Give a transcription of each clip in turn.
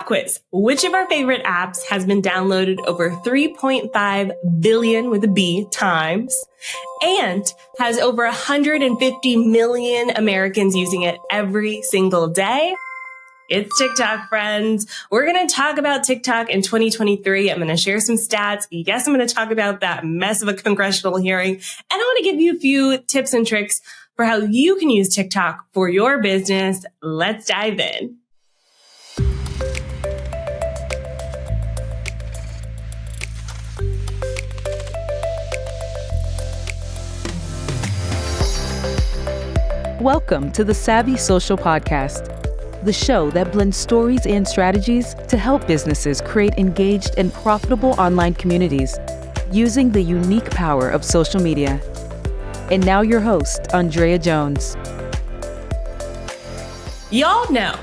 Pop quiz. Which of our favorite apps has been downloaded over 3.5 billion with a B times and has over 150 million Americans using it every single day? It's TikTok, friends. We're going to talk about TikTok in 2023. I'm going to share some stats. Yes, I'm going to talk about that mess of a congressional hearing. And I want to give you a few tips and tricks for how you can use TikTok for your business. Let's dive in. Welcome to the Savvy Social Podcast, the show that blends stories and strategies to help businesses create engaged and profitable online communities using the unique power of social media. And now your host, ANDREA Jones. Y'all know,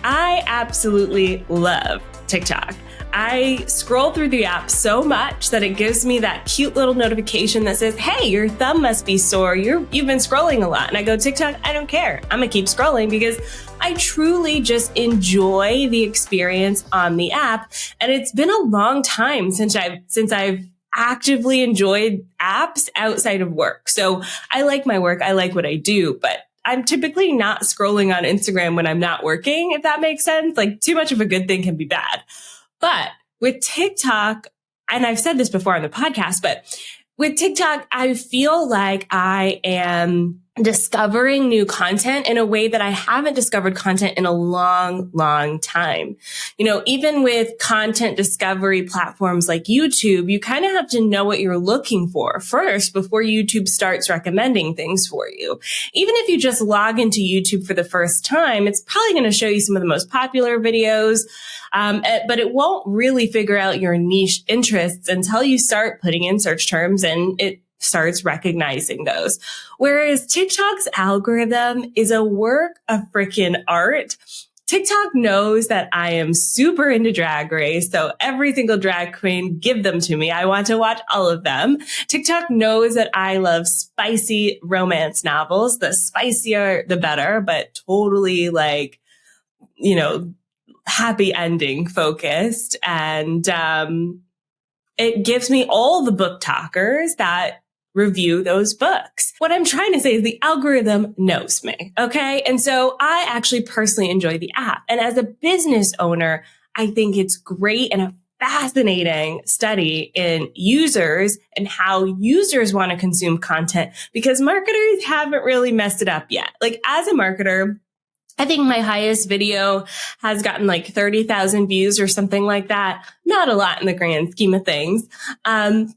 I absolutely love TikTok. I scroll through the app so much that it gives me that cute little notification that says, hey, your thumb must be sore. You've been scrolling a lot. And I go, TikTok, I don't care. I'm going to keep scrolling because I truly just enjoy the experience on the app. And it's been a long time since I've actively enjoyed apps outside of work. So I like my work. I like what I do, but I'm typically not scrolling on Instagram when I'm not working, if that makes sense. Like, too much of a good thing can be bad. But with TikTok, and I've said this before on the podcast, but with TikTok, I feel like I am discovering new content in a way that I haven't discovered content in a long, long time. You know, even with content discovery platforms like YouTube, you kind of have to know what you're looking for first before YouTube starts recommending things for you. Even if you just log into YouTube for the first time, it's probably going to show you some of the most popular videos, but it won't really figure out your niche interests until you start putting in search terms and it starts recognizing those. Whereas TikTok's algorithm is a work of freaking art. TikTok knows that I am super into Drag Race, so every single drag queen, give them to me. I want to watch all of them. TikTok knows that I love spicy romance novels. The spicier, the better, but totally happy ending focused. And it gives me all the book talkers that review those books. What I'm trying to say is the algorithm knows me. Okay. And so I actually personally enjoy the app. And as a business owner, I think it's great and a fascinating study in users and how users want to consume content because marketers haven't really messed it up yet. Like, as a marketer, I think my highest video has gotten like 30,000 views or something like that. Not a lot in the grand scheme of things.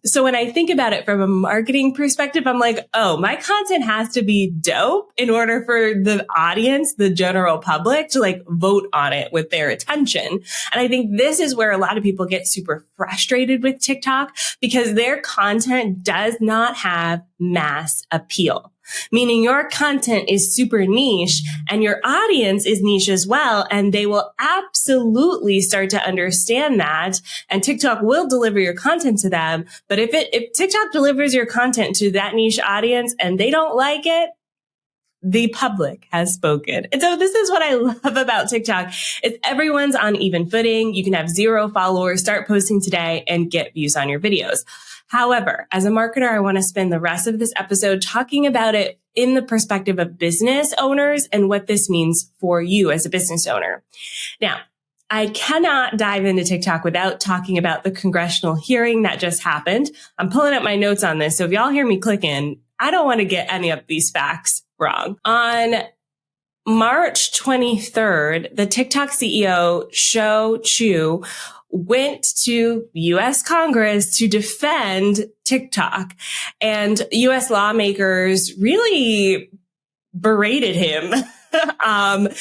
So when I think about it from a marketing perspective, I'm like, oh, my content has to be dope in order for the audience, the general public, to like vote on it with their attention. And I think this is where a lot of people get super frustrated with TikTok because their content does not have mass appeal. Meaning your content is super niche and your audience is niche as well. And they will absolutely start to understand that. And TikTok will deliver your content to them. But if TikTok delivers your content to that niche audience and they don't like it, the public has spoken. And so this is what I love about TikTok. It's everyone's on even footing. You can have 0 followers, start posting today and get views on your videos. However, as a marketer, I want to spend the rest of this episode talking about it in the perspective of business owners and what this means for you as a business owner. Now, I cannot dive into TikTok without talking about the congressional hearing that just happened. I'm pulling up my notes on this. So if y'all hear me clicking, I don't want to get any of these facts wrong. On March 23rd, the TikTok CEO, Shou Chew, went to U.S. Congress to defend TikTok. And U.S. lawmakers really berated him and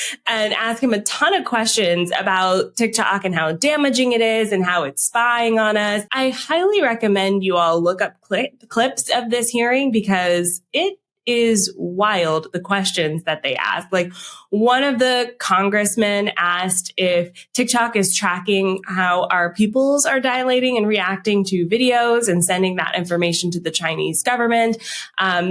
asked him a ton of questions about TikTok and how damaging it is and how it's spying on us. I highly recommend you all look up clips of this hearing because it is wild, the questions that they asked. Like, one of the congressmen asked if TikTok is tracking how our peoples are dilating and reacting to videos and sending that information to the Chinese government.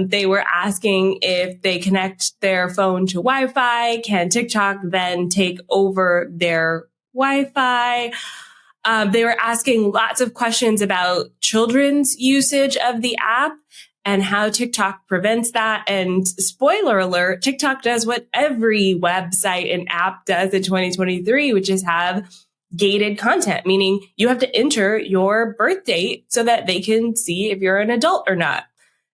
They were asking if they connect their phone to Wi-Fi, can TikTok then take over their Wi-Fi. They were asking lots of questions about children's usage of the app and how TikTok prevents that. And spoiler alert, TikTok does what every website and app does in 2023, which is have gated content, meaning you have to enter your birth date so that they can see if you're an adult or not.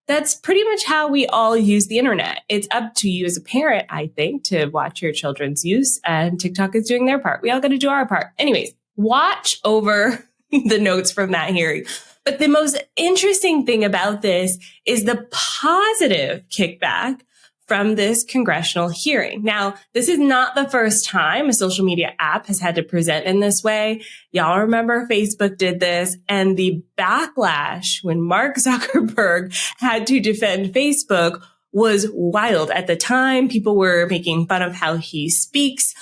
That's pretty much how we all use the internet. It's up to you as a parent, I think, to watch your children's use, and TikTok is doing their part. We all got to do our part. Anyways, watch over the notes from that hearing. But the most interesting thing about this is the positive kickback from this congressional hearing. Now, this is not the first time a social media app has had to present in this way. Y'all remember Facebook did this, and the backlash when Mark Zuckerberg had to defend Facebook was wild. At the time, people were making fun of how he speaks.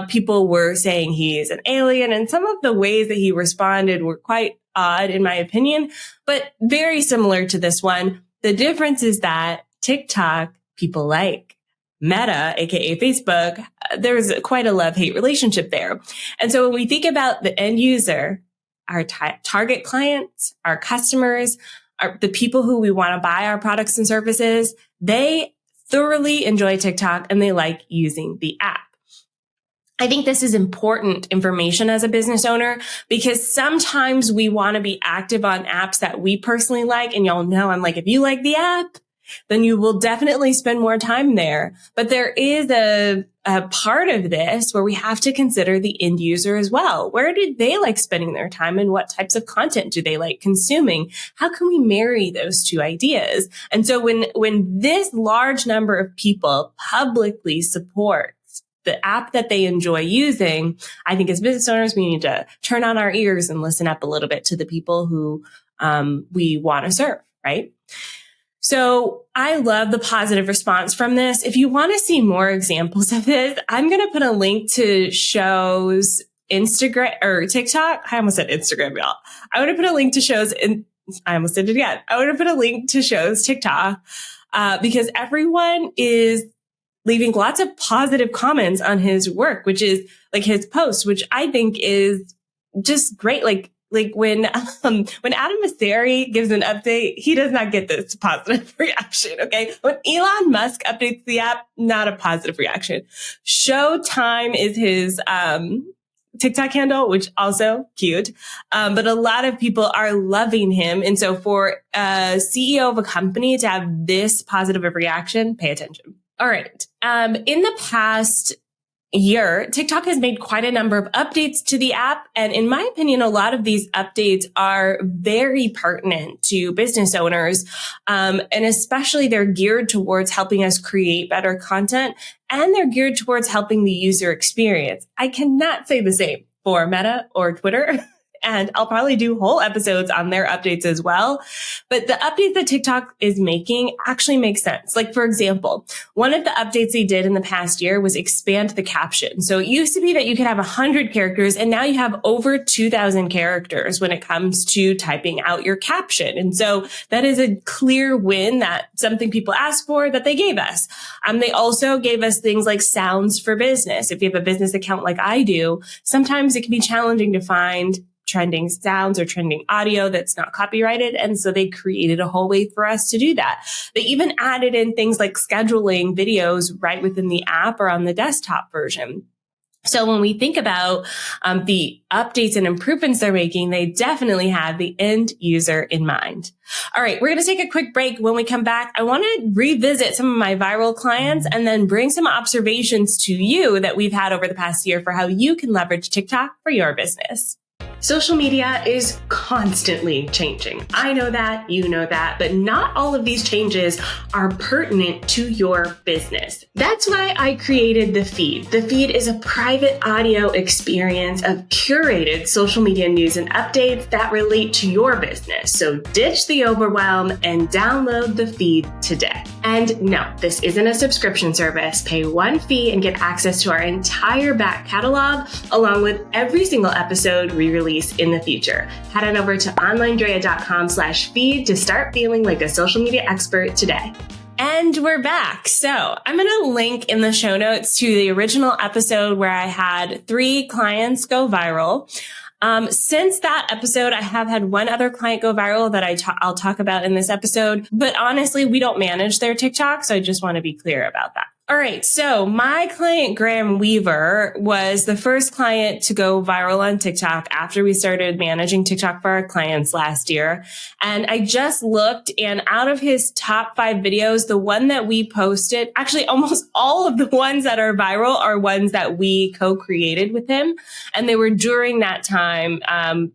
People were saying he is an alien, and some of the ways that he responded were quite odd, in my opinion, but very similar to this one. The difference is that TikTok, people like Meta, aka Facebook, there's quite a love-hate relationship there. And so when we think about the end user, our target clients, our customers, the people who we want to buy our products and services, they thoroughly enjoy TikTok and they like using the app. I think this is important information as a business owner, because sometimes we want to be active on apps that we personally like. And y'all know I'm like, if you like the app, then you will definitely spend more time there. But there is a part of this where we have to consider the end user as well. Where do they like spending their time, and what types of content do they like consuming? How can we marry those two ideas? And so when this large number of people publicly support the app that they enjoy using, I think as business owners, we need to turn on our ears and listen up a little bit to the people who we want to serve, right? So I love the positive response from this. If you want to see more examples of this, I'm going to put a link to shows Instagram or TikTok. I almost said Instagram, y'all. I want to put a link to shows I almost did it again. I want to put a link to shows TikTok because everyone is leaving lots of positive comments on his work, which is like his posts, which I think is just great. Like when Adam Mosseri gives an update, he does not get this positive reaction. Okay. When Elon Musk updates the app, not a positive reaction. Showtime is his, TikTok handle, which also cute. But a lot of people are loving him. And so for a CEO of a company to have this positive of reaction, pay attention. All right. In the past year, TikTok has made quite a number of updates to the app. And in my opinion, a lot of these updates are very pertinent to business owners. And especially they're geared towards helping us create better content, and they're geared towards helping the user experience. I cannot say the same for Meta or Twitter. And I'll probably do whole episodes on their updates as well. But the updates that TikTok is making actually make sense. Like, for example, one of the updates they did in the past year was expand the caption. So it used to be that you could have 100 characters, and now you have over 2,000 characters when it comes to typing out your caption. And so that is a clear win, that something people asked for that they gave us. They also gave us things like sounds for business. If you have a business account like I do, sometimes it can be challenging to find trending sounds or trending audio that's not copyrighted. And so they created a whole way for us to do that. They even added in things like scheduling videos right within the app or on the desktop version. So when we think about the updates and improvements they're making, they definitely have the end user in mind. All right, we're going to take a quick break. When we come back, I want to revisit some of my viral clients and then bring some observations to you that we've had over the past year for how you can leverage TikTok for your business. Social media is constantly changing. I know that, you know that, but not all of these changes are pertinent to your business. That's why I created The Feed. The Feed is a private audio experience of curated social media news and updates that relate to your business. So ditch the overwhelm and download The Feed today. And no, this isn't a subscription service. Pay one fee and get access to our entire back catalog, along with every single episode we release in the future. Head on over to OnlineDrea.com/feed to start feeling like a social media expert today. And we're back. So I'm going to link in the show notes to the original episode where I had 3 clients go viral. Since that episode, I have had one other client go viral that I'll talk about in this episode. But honestly, we don't manage their TikTok, so I just want to be clear about that. All right. So my client, Graham Weaver, was the first client to go viral on TikTok after we started managing TikTok for our clients last year. And I just looked, and out of his top 5 videos, the one that we posted, actually almost all of the ones that are viral are ones that we co-created with him. And they were during that time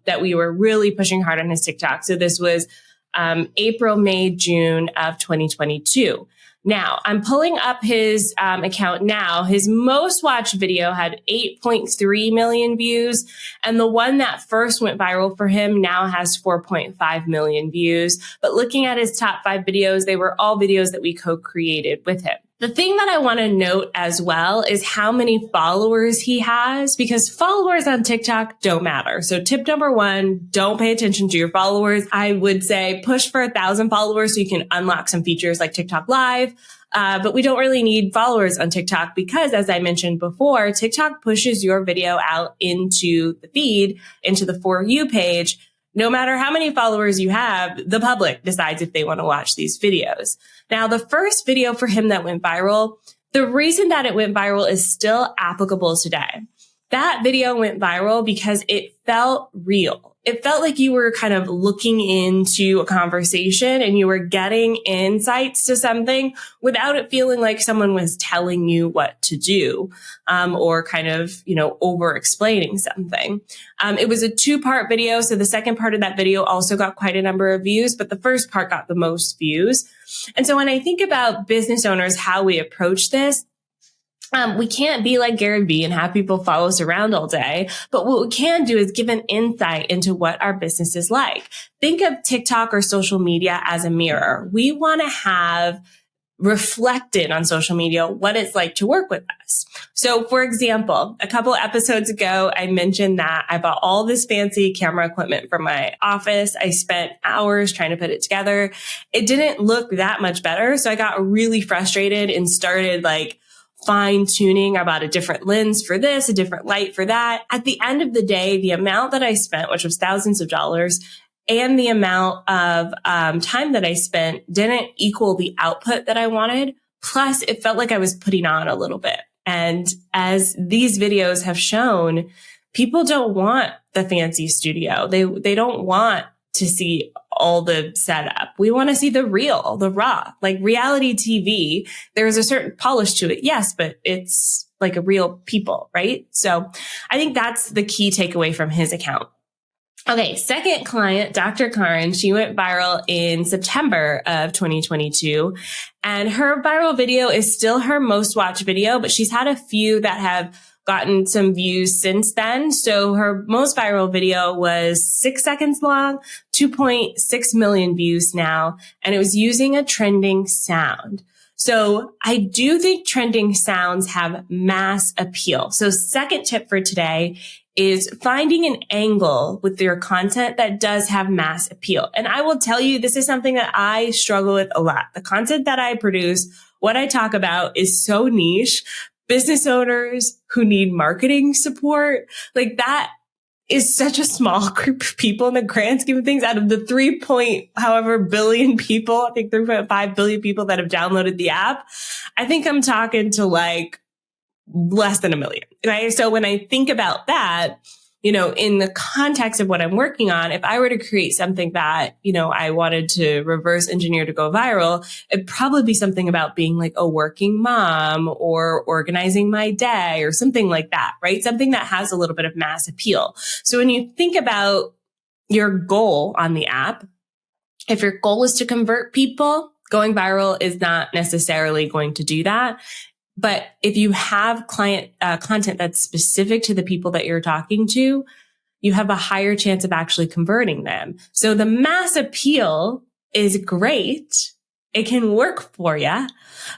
that we were really pushing hard on his TikTok. So this was April, May, June of 2022. Now, I'm pulling up his account now. His most watched video had 8.3 million views. And the one that first went viral for him now has 4.5 million views. But looking at his top 5 videos, they were all videos that we co-created with him. The thing that I want to note as well is how many followers he has, because followers on TikTok don't matter. So tip number 1, don't pay attention to your followers. I would say push for 1,000 followers so you can unlock some features like TikTok Live. But we don't really need followers on TikTok because, as I mentioned before, TikTok pushes your video out into the feed, into the For You page. No matter how many followers you have, the public decides if they want to watch these videos. Now, the first video for him that went viral, the reason that it went viral is still applicable today. That video went viral because it felt real. It felt like you were kind of looking into a conversation and you were getting insights to something without it feeling like someone was telling you what to do, or kind of, over explaining something. It was a 2-part video. So the second part of that video also got quite a number of views, but the first part got the most views. And so when I think about business owners, how we approach this, we can't be like Gary Vee and have people follow us around all day. But what we can do is give an insight into what our business is like. Think of TikTok or social media as a mirror. We want to have reflected on social media what it's like to work with us. So for example, a couple episodes ago, I mentioned that I bought all this fancy camera equipment from my office. I spent hours trying to put it together. It didn't look that much better. So I got really frustrated and started fine tuning about a different lens for this, a different light for that. At the end of the day, the amount that I spent, which was thousands of dollars, and the amount of time that I spent didn't equal the output that I wanted. Plus, it felt like I was putting on a little bit. And as these videos have shown, people don't want the fancy studio. They don't want to see all the setup. We want to see the real, the raw, like reality TV. There's a certain polish to it. Yes, but it's like a real people, right? So I think that's the key takeaway from his account. Okay. Second client, Dr. Karen, she went viral in September of 2022, and her viral video is still her most watched video, but she's had a few that have gotten some views since then. So her most viral video was 6 seconds long, 2.6 million views now, and it was using a trending sound. So I do think trending sounds have mass appeal. So second tip for today is finding an angle with your content that does have mass appeal. And I will tell you, this is something that I struggle with a lot. The content that I produce, what I talk about is so niche. Business owners who need marketing support, like that is such a small group of people in the grand scheme of things. Out of the 3 billion people, I think 3.5 billion people that have downloaded the app, I think I'm talking to less than 1 million. Right? So when I think about that, in the context of what I'm working on, if I were to create something that, I wanted to reverse engineer to go viral, it'd probably be something about being like a working mom or organizing my day or something like that, right? Something that has a little bit of mass appeal. So when you think about your goal on the app, if your goal is to convert people, going viral is not necessarily going to do that. But if you have client content that's specific to the people that you're talking to, you have a higher chance of actually converting them. So the mass appeal is great. It can work for you,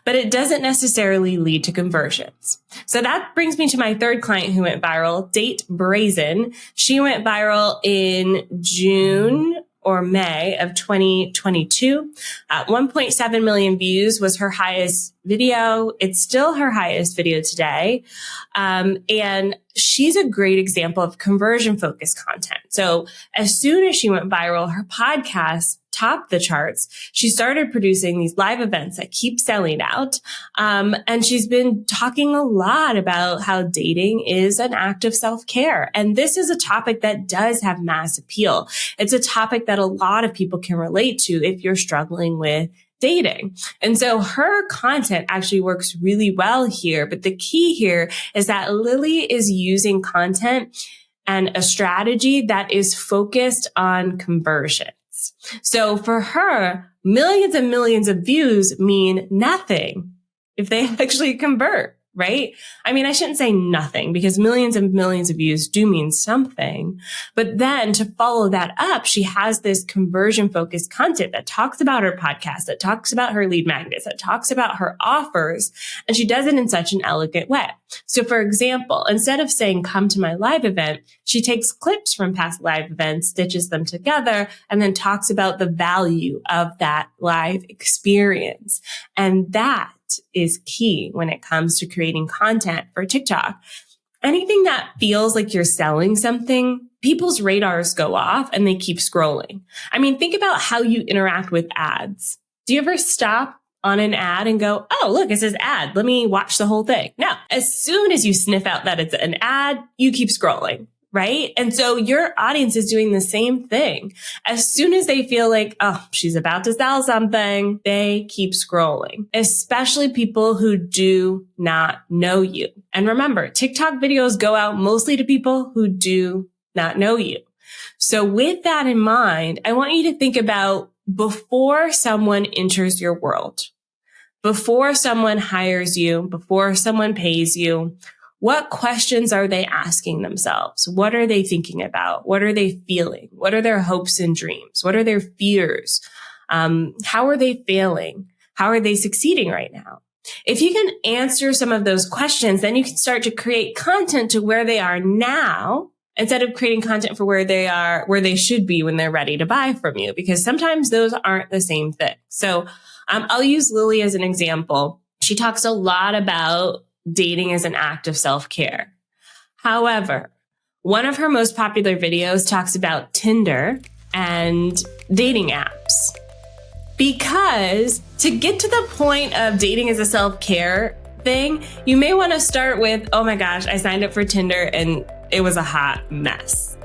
but it doesn't necessarily lead to conversions. So that brings me to my third client who went viral, Date Brazen. She went viral in June or May of 2022. 1.7 million views was her highest video. It's still her highest video today. And she's a great example of conversion focused content. So as soon as she went viral, her podcast topped the charts. She started producing these live events that keep selling out. And she's been talking a lot about how dating is an act of self-care. And this is a topic that does have mass appeal. It's a topic that a lot of people can relate to if you're struggling with dating. And so her content actually works really well here. But the key here is that Lily is using content and a strategy that is focused on conversions. So for her, millions and millions of views mean nothing if they actually convert, right? I mean, I shouldn't say nothing because millions and millions of views do mean something. But then to follow that up, she has this conversion focused content that talks about her podcast, that talks about her lead magnets, that talks about her offers. And she does it in such an elegant way. So for example, instead of saying, come to my live event, she takes clips from past live events, stitches them together, and then talks about the value of that live experience. And that is key when it comes to creating content for TikTok. Anything that feels like you're selling something, people's radars go off and they keep scrolling. I mean, think about how you interact with ads. Do you ever stop on an ad and go, oh, look, it says ad. Let me watch the whole thing. No, as soon as you sniff out that it's an ad, you keep scrolling. Right? And so your audience is doing the same thing. As soon as they feel like, oh, she's about to sell something, they keep scrolling, especially people who do not know you. And remember, TikTok videos go out mostly to people who do not know you. So with that in mind, I want you to think about before someone enters your world, before someone hires you, before someone pays you, what questions are they asking themselves? What are they thinking about? What are they feeling? What are their hopes and dreams? What are their fears? How are they failing? How are they succeeding right now? If you can answer some of those questions, then you can start to create content to where they are now instead of creating content for where they are, where they should be when they're ready to buy from you, because sometimes those aren't the same thing. So I'll use Lily as an example. She talks a lot about dating as an act of self-care. However, one of her most popular videos talks about Tinder and dating apps. Because to get to the point of dating as a self-care thing, you may want to start with, oh my gosh, I signed up for Tinder and it was a hot mess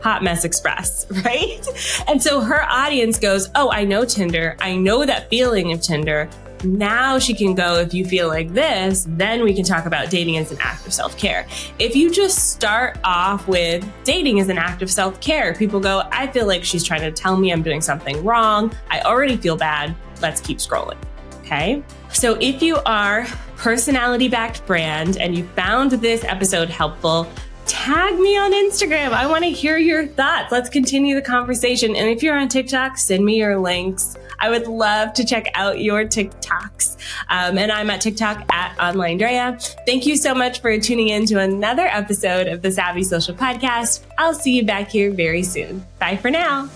express, right? And so her audience goes, oh, I know Tinder. I know that feeling of Tinder. Now she can go, if you feel like this, then we can talk about dating as an act of self-care. If you just start off with dating as an act of self-care, people go, I feel like she's trying to tell me I'm doing something wrong. I already feel bad. Let's keep scrolling. Okay. So if you are personality-backed brand and you found this episode helpful, tag me on Instagram. I want to hear your thoughts. Let's continue the conversation. And if you're on TikTok, send me your links. I would love to check out your TikToks. And I'm at TikTok at OnlineDrea. Thank you so much for tuning in to another episode of the Savvy Social Podcast. I'll see you back here very soon. Bye for now.